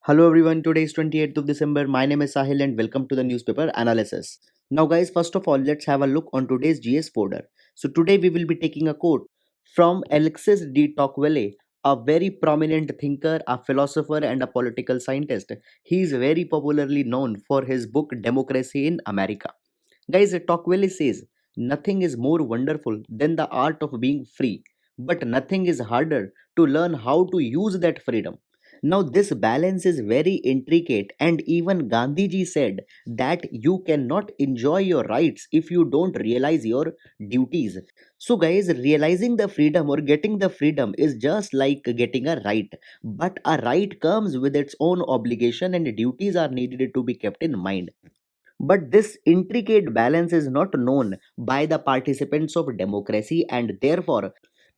Hello everyone, today is 28th of December. My name is Sahil and welcome to the newspaper analysis. Now guys, first of all, let's have a look on today's GS folder. So today we will be taking a quote from Alexis de Tocqueville, a very prominent thinker, a philosopher and a political scientist. He is very popularly known for his book Democracy in America. Guys, Tocqueville says, nothing is more wonderful than the art of being free, but nothing is harder to learn how to use that freedom. Now, this balance is very intricate, and even Gandhiji said that you cannot enjoy your rights if you don't realize your duties. So, guys, realizing the freedom or getting the freedom is just like getting a right, but a right comes with its own obligation, and duties are needed to be kept in mind. But this intricate balance is not known by the participants of democracy, and therefore,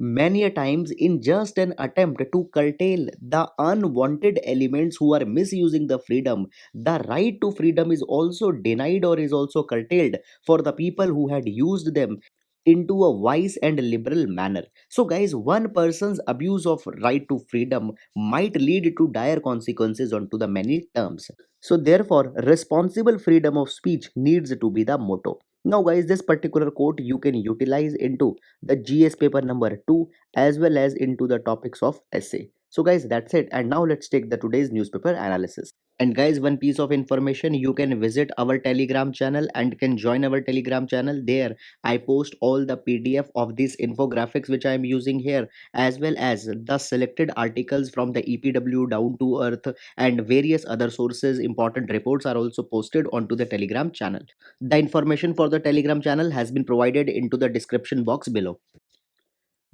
many a times, in just an attempt to curtail the unwanted elements who are misusing the freedom, the right to freedom is also denied or is also curtailed for the people who had used them into a wise and liberal manner. So, guys, one person's abuse of right to freedom might lead to dire consequences onto the many terms. So, therefore, responsible freedom of speech needs to be the motto. Now, guys, this particular quote you can utilize into the GS paper number 2 as well as into the topics of essay. So, guys, that's it. And now let's take the today's newspaper analysis. And guys, one piece of information, you can visit our Telegram channel and can join our Telegram channel. There I post all the PDF of these infographics which I am using here, as well as the selected articles from the EPW, Down to Earth, and various other sources. Important reports are also posted onto the Telegram channel. The information for the Telegram channel has been provided into the description box below.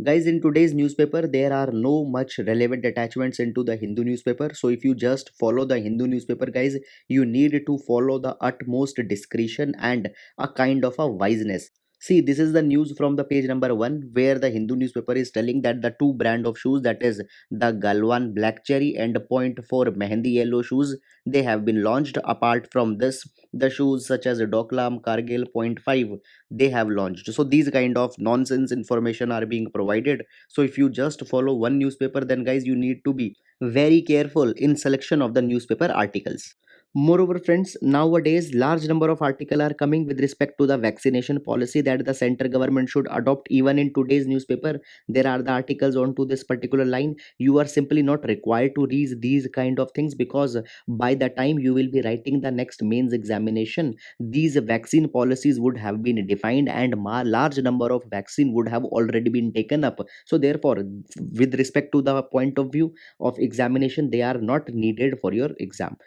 Guys, in today's newspaper there are no much relevant attachments into the Hindu newspaper. So if you just follow the Hindu newspaper, guys, you need to follow the utmost discretion and a kind of a wiseness. See, this is the news from the page number 1, where the Hindu newspaper is telling that the two brand of shoes, that is the Galwan Black Cherry and Point 4 Mehendi Yellow shoes, they have been launched. Apart from this, the shoes such as Doklam, Kargil, Point 5, they have launched. So these kind of nonsense information are being provided. So if you just follow one newspaper, then guys, you need to be very careful in selection of the newspaper articles. Moreover, friends, nowadays large number of articles are coming with respect to the vaccination policy that the center government should adopt. Even in today's newspaper, there are the articles onto this particular line. You are simply not required to read these kind of things, because by the time you will be writing the next mains examination, these vaccine policies would have been defined, and large number of vaccine would have already been taken up. So therefore, with respect to the point of view of examination, they are not needed for your exam.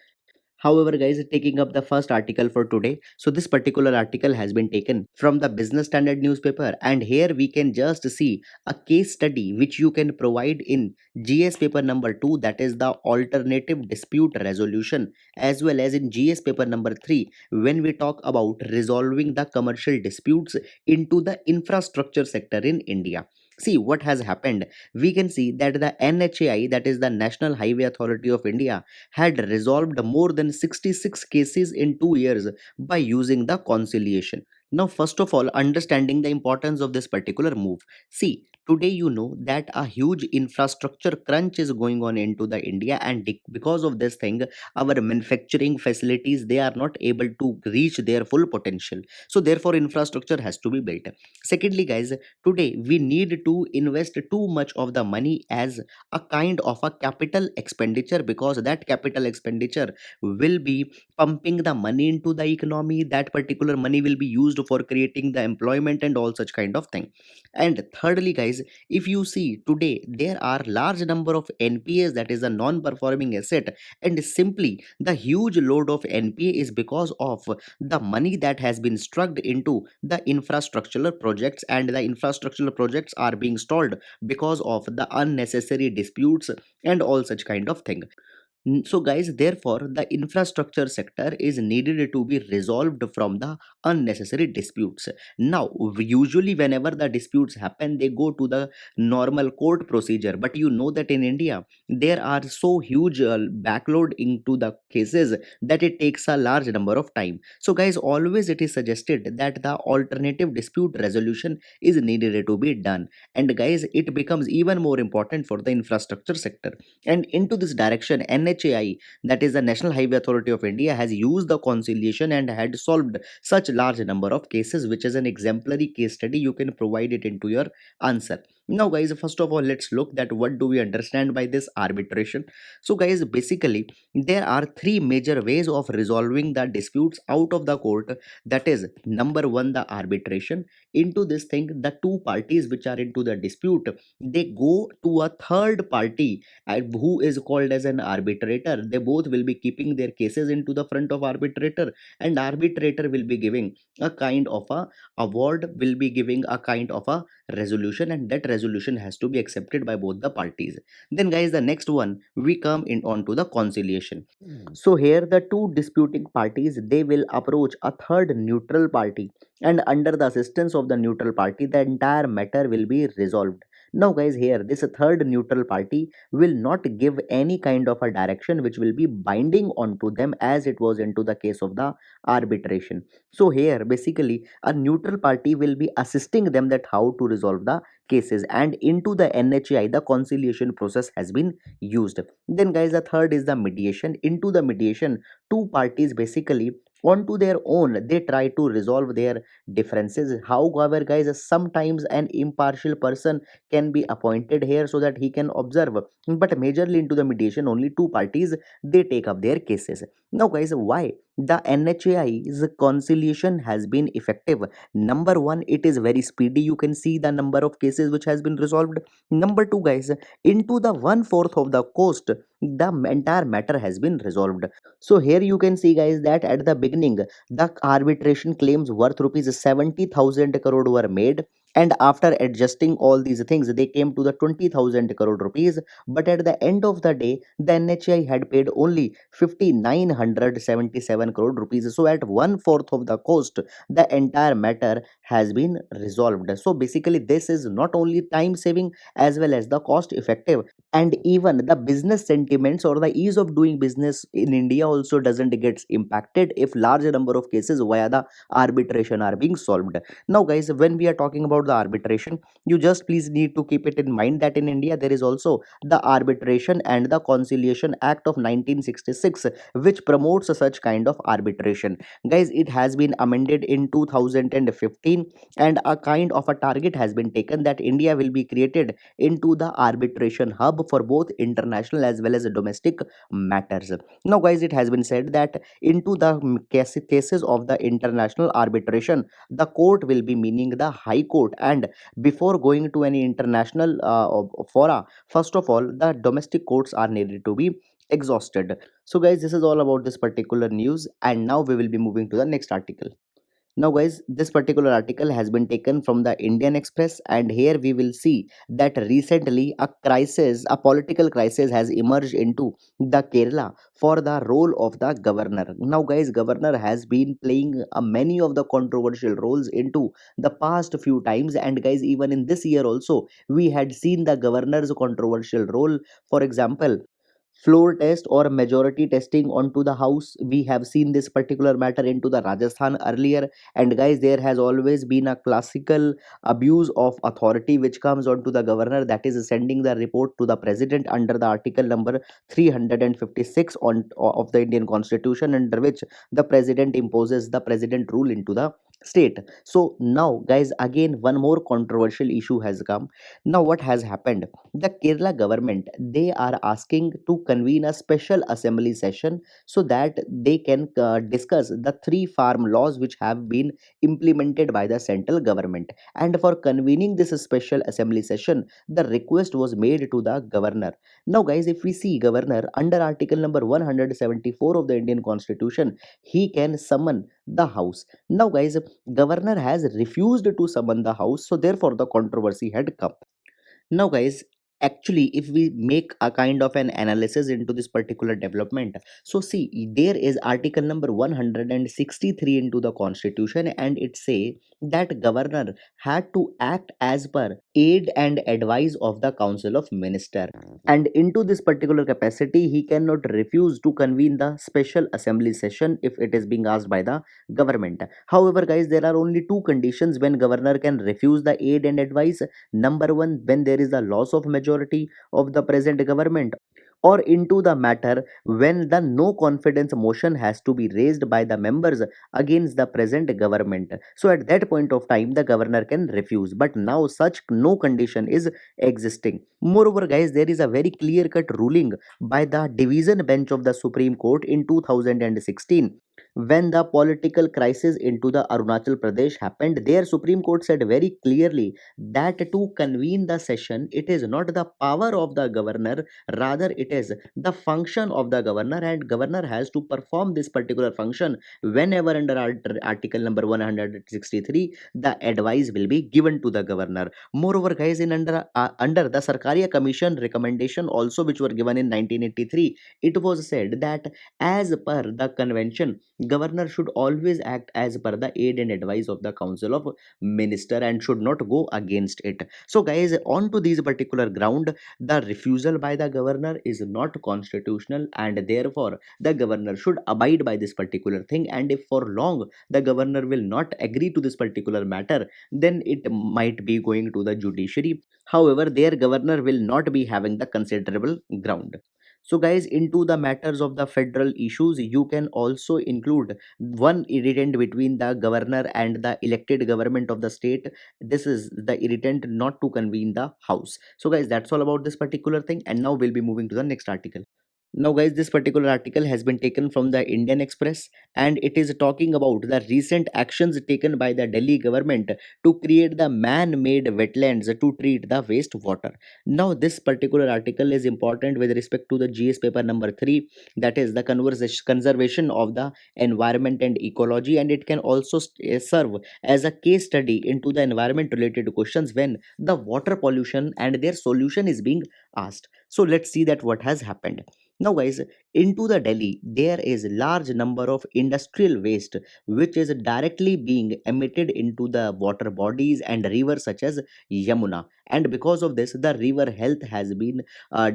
However, guys, taking up the first article for today. So this particular article has been taken from the Business Standard newspaper, and here we can just see a case study which you can provide in GS paper number 2, that is the alternative dispute resolution, as well as in GS paper number 3 when we talk about resolving the commercial disputes into the infrastructure sector in India. See what has happened. We can see that the NHAI, that is the National Highway Authority of India, had resolved more than 66 cases in 2 years by using the conciliation. Now, first of all, understanding the importance of this particular move. See, today you know that a huge infrastructure crunch is going on into the India, and because of this thing, our manufacturing facilities, they are not able to reach their full potential. So therefore, infrastructure has to be built. Secondly, guys, today we need to invest too much of the money as a kind of a capital expenditure, because that capital expenditure will be pumping the money into the economy. That particular money will be used for creating the employment and all such kind of thing. And thirdly, guys, if you see today there are large number of NPAs, that is a non performing asset, and simply the huge load of NPA is because of the money that has been struck into the infrastructural projects, and the infrastructural projects are being stalled because of the unnecessary disputes and all such kind of thing. So, guys, therefore, the infrastructure sector is needed to be resolved from the unnecessary disputes. Now, usually, whenever the disputes happen, they go to the normal court procedure. But you know that in India, there are so huge backload into the cases that it takes a large number of time. So, guys, always it is suggested that the alternative dispute resolution is needed to be done. And, guys, it becomes even more important for the infrastructure sector. And into this direction, NHAI, that is the National Highway Authority of India, has used the conciliation and had solved such large number of cases, which is an exemplary case study. You can provide it into your answer. Now guys, first of all, let's look that what do we understand by this arbitration. So guys, basically there are three major ways of resolving the disputes out of the court. That is, number one, the arbitration. Into this thing, the two parties which are into the dispute, they go to a third party who is called as an arbitrator. They both will be keeping their cases into the front of arbitrator, and arbitrator will be giving a kind of a award, will be giving a kind of a resolution, and that resolution has to be accepted by both the parties. Then guys, the next one, we come in on to the conciliation. So here the two disputing parties, they will approach a third neutral party, and under the assistance of the neutral party, the entire matter will be resolved. Now guys, here this third neutral party will not give any kind of a direction which will be binding onto them, as it was into the case of the arbitration. So here basically a neutral party will be assisting them that how to resolve the cases, and into the NHI the conciliation process has been used. Then guys, the third is the mediation. Into the mediation, two parties basically onto their own, they try to resolve their differences. However guys, sometimes an impartial person can be appointed here so that he can observe, but majorly into the mediation only two parties, they take up their cases. Now guys, why the NHAI's conciliation has been effective? Number one, it is very speedy. You can see the number of cases which has been resolved. Number two guys, into the one fourth of the cost, the entire matter has been resolved. So here you can see guys that at the beginning the arbitration claims worth rupees 70,000 crore were made, and after adjusting all these things they came to the 20,000 crore rupees. But at the end of the day, the NHI had paid only 5,977 crore rupees. So at one fourth of the cost, the entire matter has been resolved. So basically this is not only time saving as well as the cost effective, and even the business sentiments or the ease of doing business in India also doesn't get impacted if large number of cases via the arbitration are being solved. Now guys, when we are talking about the arbitration, you just please need to keep it in mind that in India there is also the Arbitration and the Conciliation Act of 1966, which promotes such kind of arbitration. Guys, it has been amended in 2015, and a kind of a target has been taken that India will be created into the arbitration hub for both international as well as domestic matters. Now guys, it has been said that into the cases of the international arbitration, the court will be meaning the high court, and before going to any international fora, first of all the domestic courts are needed to be exhausted. So guys, this is all about this particular news, and now we will be moving to the next article. Now, guys, this particular article has been taken from the Indian Express, and here we will see that recently a political crisis has emerged into the Kerala for the role of the governor. Now, guys, governor has been playing many of the controversial roles into the past few times, and guys, even in this year also, we had seen the governor's controversial role. For example, floor test or majority testing onto the house. We have seen this particular matter into the Rajasthan earlier, and guys, there has always been a classical abuse of authority which comes onto the governor, that is sending the report to the president under the article number 356 of the Indian constitution, under which the president imposes the president rule into the state. So now guys, again one more controversial issue has come. Now what has happened, the Kerala government, they are asking to convene a special assembly session so that they can discuss the three farm laws which have been implemented by the central government. And for convening this special assembly session, the request was made to the governor. Now guys, if we see governor under article number 174 of the Indian constitution, he can summon the house. Now guys, governor has refused to summon the house, so therefore the controversy had come. Now, guys, actually, if we make a kind of an analysis into this particular development, so see, there is article number 163 into the constitution, and it say that governor had to act as per aid and advice of the council of minister, and into this particular capacity he cannot refuse to convene the special assembly session if it is being asked by the government. However guys, there are only two conditions when governor can refuse the aid and advice. Number one, when there is a loss of majority of the present government, or into the matter when the no confidence motion has to be raised by the members against the present government. So at that point of time the governor can refuse, but now such no condition is existing. Moreover guys, there is a very clear cut ruling by the division bench of the Supreme Court in 2016 when the political crisis into the Arunachal Pradesh happened. There Supreme Court said very clearly that to convene the session, it is not the power of the governor, rather it is the function of the governor, and governor has to perform this particular function whenever under article number 163 the advice will be given to the governor. Moreover guys, in under the Sarkaria Commission recommendation also which were given in 1983, it was said that as per the convention, governor should always act as per the aid and advice of the council of minister and should not go against it. So guys, on to these particular ground, the refusal by the governor is not constitutional, and therefore the governor should abide by this particular thing. And if for long the governor will not agree to this particular matter, then it might be going to the judiciary. However, their governor will not be having the considerable ground. So guys, into the matters of the federal issues, you can also include one irritant between the governor and the elected government of the state. This is the irritant not to convene the house. So guys, that's all about this particular thing, and now we'll be moving to the next article. Now, guys, this particular article has been taken from the Indian Express, and it is talking about the recent actions taken by the Delhi government to create the man made wetlands to treat the wastewater. Now, this particular article is important with respect to the GS paper number 3, that is the conservation of the environment and ecology, and it can also serve as a case study into the environment related questions when the water pollution and their solution is being asked. So, let's see that what has happened. Now guys, into the Delhi there is large number of industrial waste which is directly being emitted into the water bodies and rivers such as Yamuna, and because of this the river health has been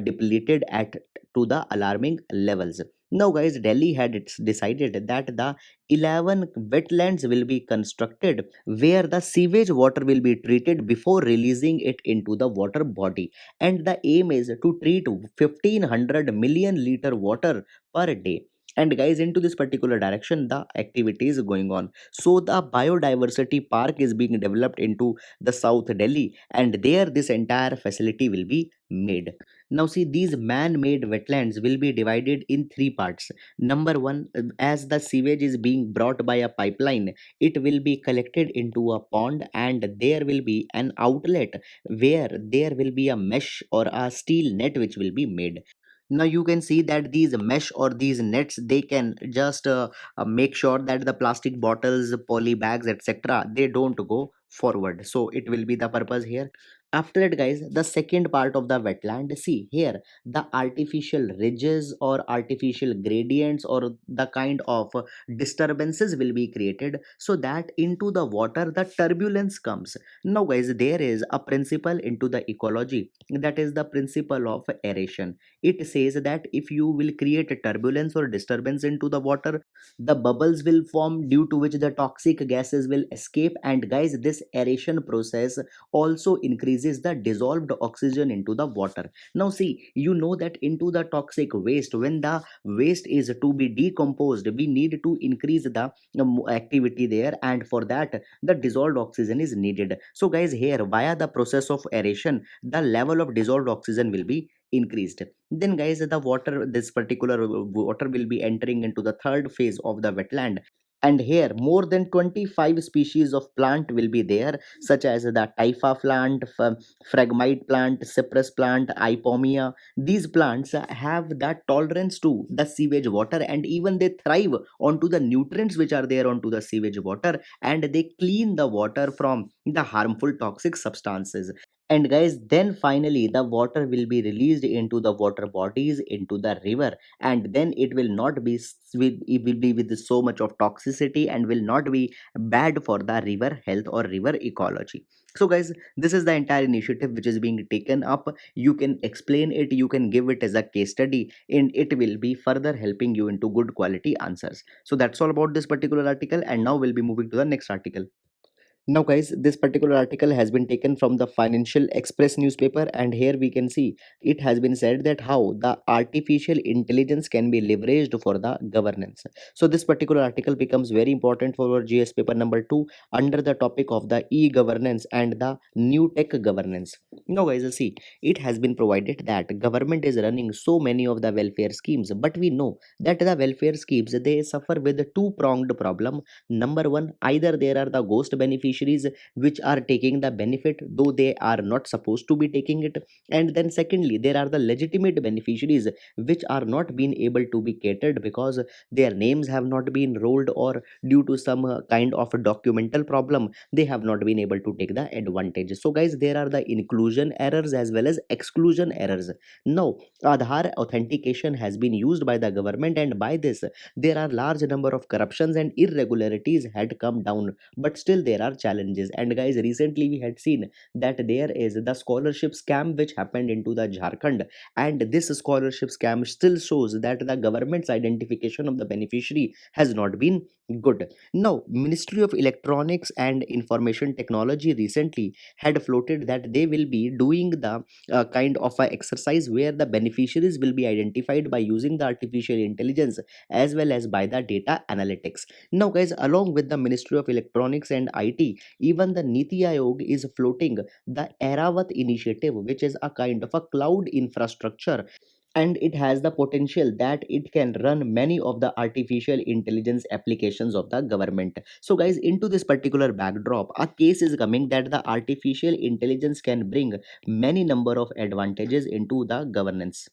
depleted at to the alarming levels. Now guys, Delhi had decided that the 11 wetlands will be constructed where the sewage water will be treated before releasing it into the water body, and the aim is to treat 1500 million liter water per day. And guys, into this particular direction the activity is going on. So the biodiversity park is being developed into the South Delhi, and there this entire facility will be made. Now see, these man-made wetlands will be divided in three parts. Number one, as the sewage is being brought by a pipeline, it will be collected into a pond, and there will be an outlet where there will be a mesh or a steel net which will be made. Now you can see that these mesh or these nets, they can just make sure that the plastic bottles, poly bags, etc., they don't go forward. So it will be the purpose here. After that guys, the second part of the wetland, see here the artificial ridges or artificial gradients or the kind of disturbances will be created so that into the water the turbulence comes. Now guys, there is a principle into the ecology, that is the principle of aeration. It says that if you will create a turbulence or disturbance into the water, the bubbles will form due to which the toxic gases will escape, and guys, this aeration process also increases the dissolved oxygen into the water. Now see, you know that into the toxic waste, when the waste is to be decomposed, we need to increase the activity there, and for that the dissolved oxygen is needed. So guys, here via the process of aeration the level of dissolved oxygen will be increased. Then guys, the water, this particular water will be entering into the third phase of the wetland, and here more than 25 species of plant will be there, such as the typha plant, phragmite plant, cypress plant, ipomia. These plants have that tolerance to the sewage water, and even they thrive onto the nutrients which are there onto the sewage water, and they clean the water from the harmful toxic substances. And guys, then finally the water will be released into the water bodies, into the river, and then it will not be it will be with so much of toxicity and will not be bad for the river health or river ecology. So guys, this is the entire initiative which is being taken up. You can explain it, you can give it as a case study, and it will be further helping you into good quality answers. So that's all about this particular article, and now we'll be moving to the next article. Now, guys, this particular article has been taken from the Financial Express newspaper, and here we can see it has been said that how the artificial intelligence can be leveraged for the governance. So, this particular article becomes very important for our GS paper number 2 under the topic of the e governance and the new tech governance. Now, guys, see, it has been provided that government is running so many of the welfare schemes, but we know that the welfare schemes they suffer with a two pronged problem. Number one, either there are the ghost beneficiaries which are taking the benefit though they are not supposed to be taking it, and then secondly there are the legitimate beneficiaries which are not being able to be catered because their names have not been rolled, or due to some kind of a documental problem they have not been able to take the advantage. So guys, there are the inclusion errors as well as exclusion errors. Now, Aadhaar authentication has been used by the government, and by this there are large number of corruptions and irregularities had come down, but still there are challenges. And guys, recently we had seen that there is the scholarship scam which happened into the Jharkhand, and this scholarship scam still shows that the government's identification of the beneficiary has not been good. Now, Ministry of Electronics and Information Technology recently had floated that they will be doing the kind of a exercise where the beneficiaries will be identified by using the artificial intelligence as well as by the data analytics. Now, guys, along with the Ministry of Electronics and IT, even the Niti Aayog is floating the Eravat initiative, which is a kind of a cloud infrastructure, and it has the potential that it can run many of the artificial intelligence applications of the government. So guys, into this particular backdrop, a case is coming that the artificial intelligence can bring many number of advantages into the governance.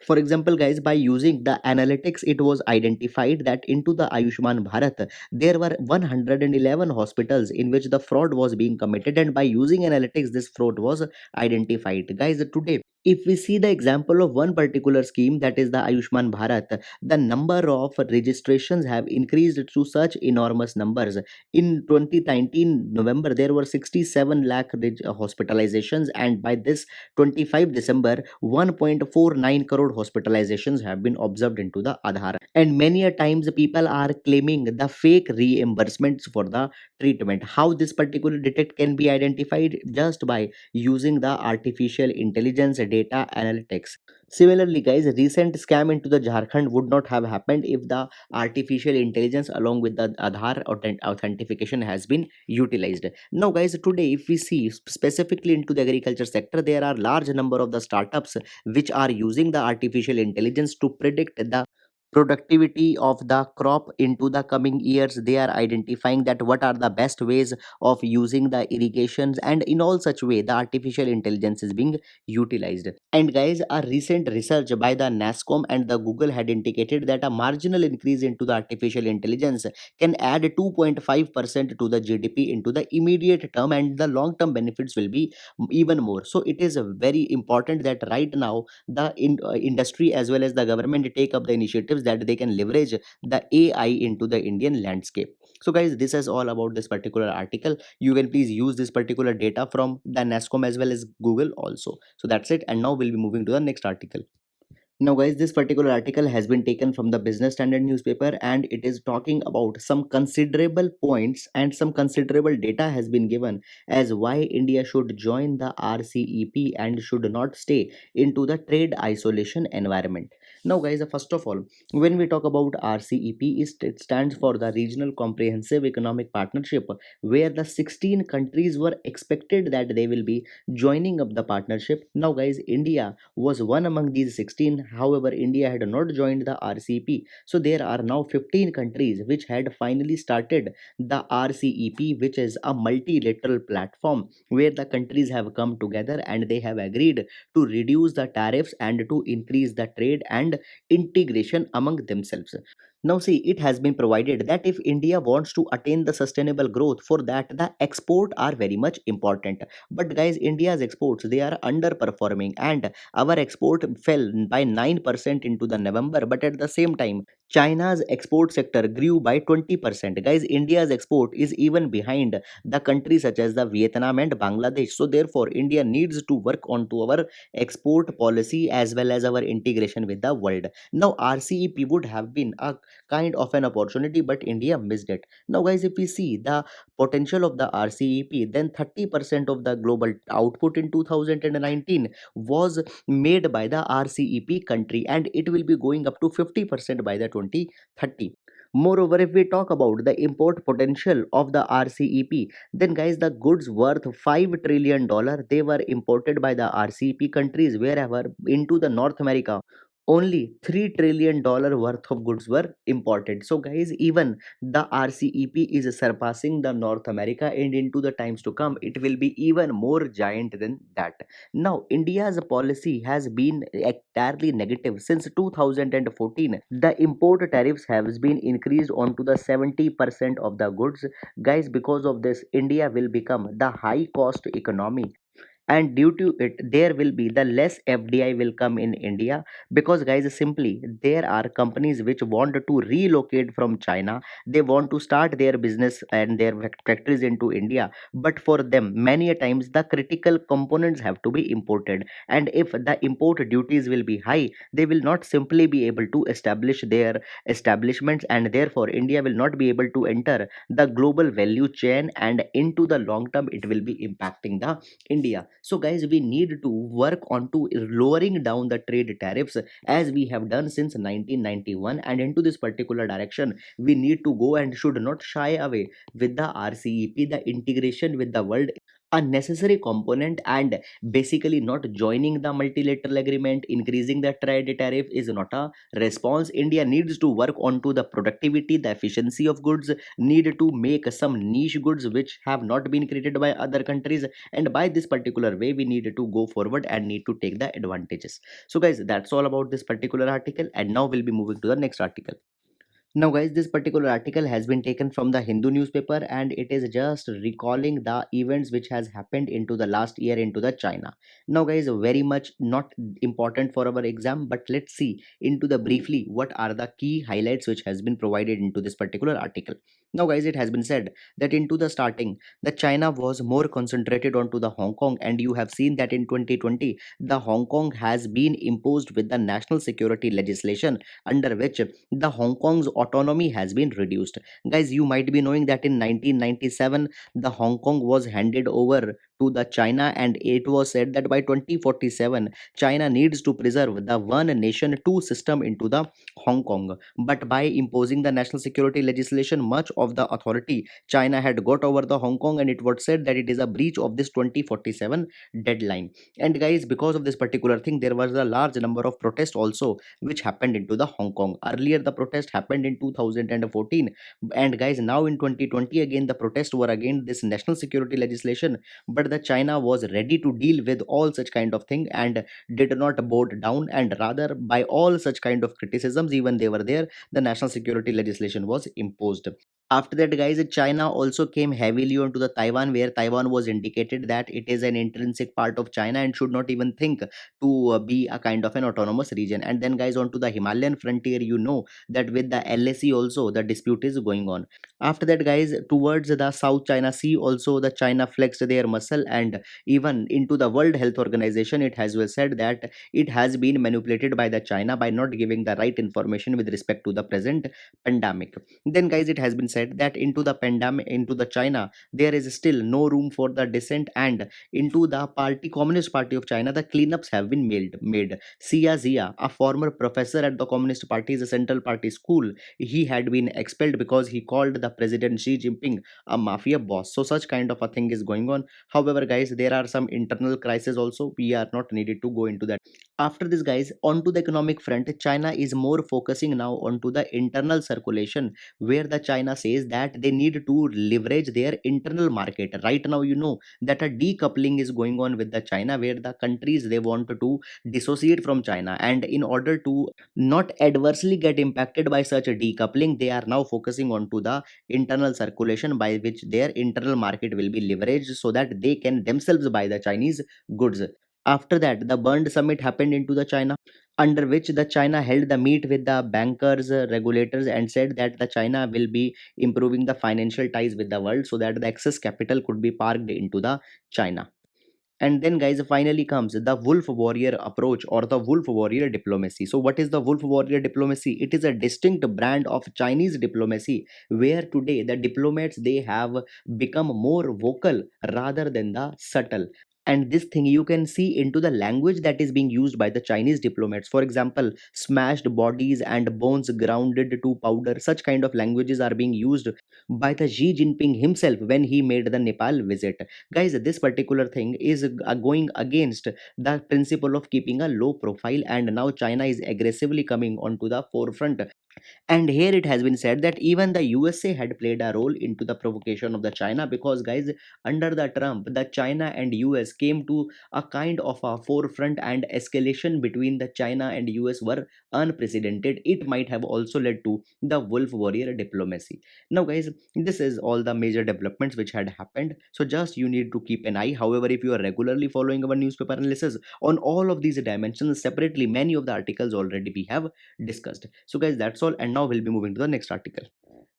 For example, guys, by using the analytics, it was identified that into the Ayushman Bharat, there were 111 hospitals in which the fraud was being committed, and by using analytics, this fraud was identified. Guys, today, if we see the example of one particular scheme, that is the Ayushman Bharat, the number of registrations have increased to such enormous numbers. In 2019 November, there were 67 lakh hospitalizations, and by this 25 December, 1.49 crore hospitalizations have been observed into the Aadhaar. And many a times people are claiming the fake reimbursements for the treatment. How this particular defect can be identified? Just by using the artificial intelligence data analytics. Similarly, guys, recent scam into the Jharkhand would not have happened if the artificial intelligence along with the Aadhaar authentication has been utilized. Now, guys, today if we see specifically into the agriculture sector, there are large number of the startups which are using the artificial intelligence to predict the productivity of the crop into the coming years. They are identifying that what are the best ways of using the irrigations, and in all such way the artificial intelligence is being utilized. And guys, a recent research by the NASCOM and the Google had indicated that a marginal increase into the artificial intelligence can add 2.5% to the GDP into the immediate term, and the long term benefits will be even more. So it is very important that right now the industry as well as the government take up the initiatives that they can leverage the AI into the Indian landscape. So guys, this is all about this particular article. You can please use this particular data from the NASCOM as well as Google also. So that's it, and now we'll be moving to the next article. Now, guys, this particular article has been taken from the Business Standard newspaper, and it is talking about some considerable points and some considerable data has been given as why India should join the RCEP and should not stay into the trade isolation environment. Now, guys, first of all, when we talk about RCEP, it stands for the Regional Comprehensive Economic Partnership, where the 16 countries were expected that they will be joining up the partnership. Now, guys, India was one among these 16. However, India had not joined the RCEP. So there are now 15 countries which had finally started the RCEP, which is a multilateral platform where the countries have come together and they have agreed to reduce the tariffs and to increase the trade and integration among themselves. Now, see, it has been provided that if India wants to attain the sustainable growth, for that the export are very much important. But guys, India's exports they are underperforming, and our export fell by 9% into the November. But at the same time, China's export sector grew by 20%. Guys, India's export is even behind the countries such as the Vietnam and Bangladesh. So therefore, India needs to work on to our export policy as well as our integration with the world. Now, RCEP would have been a kind of an opportunity, but India missed it. Now, guys, if we see the potential of the RCEP, then 30% of the global output in 2019 was made by the RCEP country, and it will be going up to 50% by the 2030. Moreover, if we talk about the import potential of the RCEP, then guys, the goods worth $5 trillion they were imported by the RCEP countries wherever into the North America. Only $3 trillion worth of goods were imported. So, guys, even the RCEP is surpassing the North America, and into the times to come, it will be even more giant than that. Now, India's policy has been entirely negative since 2014. The import tariffs have been increased onto the 70% of the goods. Guys, because of this, India will become the high cost economy, and due to it there will be the less FDI will come in India, because guys, simply there are companies which want to relocate from China. They want to start their business and their factories into India, but for them many a times the critical components have to be imported, and if the import duties will be high, they will not simply be able to establish their establishments, and therefore India will not be able to enter the global value chain, and into the long term it will be impacting the India. So, guys, we need to work on to lowering down the trade tariffs as we have done since 1991, and into this particular direction, we need to go and should not shy away with the RCEP. The integration with the world a necessary component, and basically not joining the multilateral agreement, increasing the trade tariff is not a response. India needs to work on to the productivity, the efficiency of goods, need to make some niche goods which have not been created by other countries, and by this particular way we need to go forward and need to take the advantages. So guys, that's all about this particular article, and now we'll be moving to the next article. Now, guys, this particular article has been taken from the Hindu newspaper, and it is just recalling the events which has happened into the last year into the China. Now, guys, very much not important for our exam, but let's see into the briefly what are the key highlights which has been provided into this particular article. Now, guys, it has been said that into the starting, the China was more concentrated onto the Hong Kong, and you have seen that in 2020, the Hong Kong has been imposed with the national security legislation under which the Hong Kong's autonomy has been reduced. Guys, you might be knowing that in 1997, the Hong Kong was handed over to the China, and it was said that by 2047, China needs to preserve the one nation two system into the Hong Kong. But by imposing the national security legislation, much of the authority China had got over the Hong Kong, and it was said that it is a breach of this 2047 deadline. And guys, because of this particular thing, there was a large number of protests also which happened into the Hong Kong. Earlier, the protest happened in 2014, and guys, now in 2020 again the protests were against this national security legislation. But the China was ready to deal with all such kind of thing and did not bow down, and rather by all such kind of criticisms, even they were there, the national security legislation was imposed. After that, guys, China also came heavily onto the Taiwan, where Taiwan was indicated that it is an intrinsic part of China and should not even think to be a kind of an autonomous region. And then, guys, onto the Himalayan frontier, you know that with the LAC also the dispute is going on. After that, guys, towards the South China Sea also the China flexed their muscle, and even into the World Health Organization it has well said that it has been manipulated by the China by not giving the right information with respect to the present pandemic. Then, guys, it has been said that into the pandemic, into the China, there is still no room for the dissent, and into the party Communist Party of China, the cleanups have been made. Xia Zia, a former professor at the Communist Party's Central Party School, he had been expelled because he called the President Xi Jinping a mafia boss. So such kind of a thing is going on. However, guys, there are some internal crises also. We are not needed to go into that. After this, guys, onto the economic front, China is more focusing now onto the internal circulation, where the China says that they need to leverage their internal market. Right now, you know that a decoupling is going on with the China, where the countries they want to dissociate from China, and in order to not adversely get impacted by such a decoupling, they are now focusing on to the internal circulation, by which their internal market will be leveraged so that they can themselves buy the Chinese goods. After that, the Bern summit happened into the China, under which the China held the meet with the bankers, regulators, and said that the China will be improving the financial ties with the world so that the excess capital could be parked into the China. And then, guys, finally comes the wolf warrior approach or the wolf warrior diplomacy. So what is the wolf warrior diplomacy? It is a distinct brand of Chinese diplomacy where today the diplomats, they have become more vocal rather than the subtle. And this thing you can see into the language that is being used by the Chinese diplomats. For example, smashed bodies and bones grounded to powder, such kind of languages are being used by the Xi Jinping himself when he made the Nepal visit. Guys, this particular thing is going against the principle of keeping a low profile, and now China is aggressively coming onto the forefront. And here it has been said that even the USA had played a role into the provocation of the China, because guys, under the Trump, the China and US came to a kind of a forefront, and escalation between the China and US were unprecedented. It might have also led to the wolf warrior diplomacy. Now guys, this is all the major developments which had happened, so just you need to keep an eye. However, if you are regularly following our newspaper analysis on all of these dimensions separately, many of the articles already we have discussed. So guys, that's all, and now we'll be moving to the next article.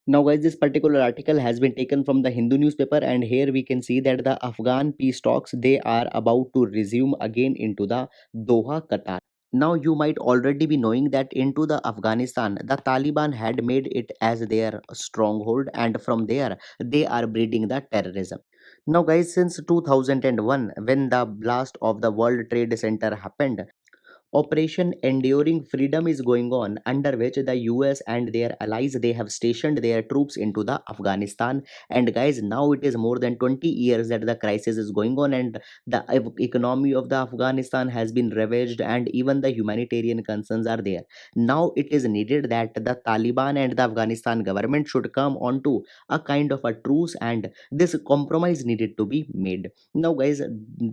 Now guys, this particular article has been taken from the Hindu newspaper, and here we can see that the Afghan peace talks, they are about to resume again into the Doha, Qatar. Now you might already be knowing that into the Afghanistan, the Taliban had made it as their stronghold, and from there they are breeding the terrorism. Now guys, since 2001, when the blast of the World Trade Center happened, Operation Enduring Freedom is going on, under which the US and their allies, they have stationed their troops into the Afghanistan. And guys, now it is more than 20 years that the crisis is going on, and the economy of the Afghanistan has been ravaged, and even the humanitarian concerns are there. Now it is needed that the Taliban and the Afghanistan government should come onto a kind of a truce, and this compromise needed to be made. Now guys,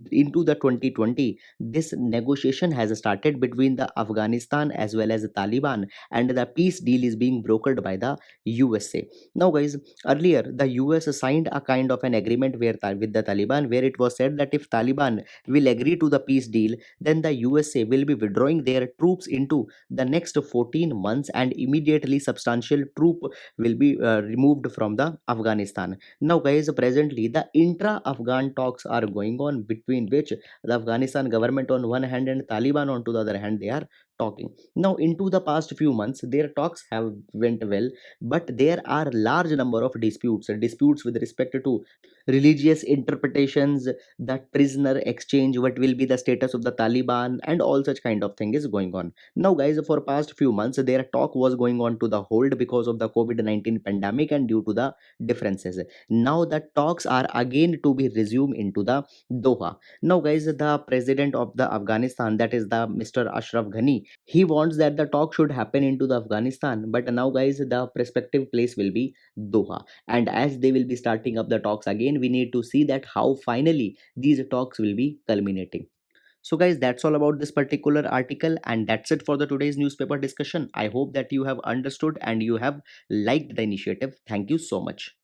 into the 2020, this negotiation has started between the Afghanistan as well as the Taliban, and the peace deal is being brokered by the USA. Now guys, earlier the US signed a kind of an agreement with the Taliban, where it was said that if Taliban will agree to the peace deal, then the USA will be withdrawing their troops into the next 14 months, and immediately substantial troop will be removed from the Afghanistan. Now guys, presently the intra-Afghan talks are going on, between which the Afghanistan government on one hand and Taliban on to the other hand, they are talking. Now into the past few months, their talks have went well, but there are large number of disputes with respect to religious interpretations, the prisoner exchange, what will be the status of the Taliban, and all such kind of thing is going on. Now guys, for past few months their talk was going on to the hold because of the COVID-19 pandemic and due to the differences. Now the talks are again to be resumed into the Doha. Now guys, the president of the Afghanistan, that is the Mr. Ashraf Ghani, he wants that the talk should happen into the Afghanistan, but now guys, the prospective place will be Doha. And as they will be starting up the talks again, we need to see that how finally these talks will be culminating. So guys, that's all about this particular article, and that's it for the today's newspaper discussion. I hope that you have understood and you have liked the initiative. Thank you so much.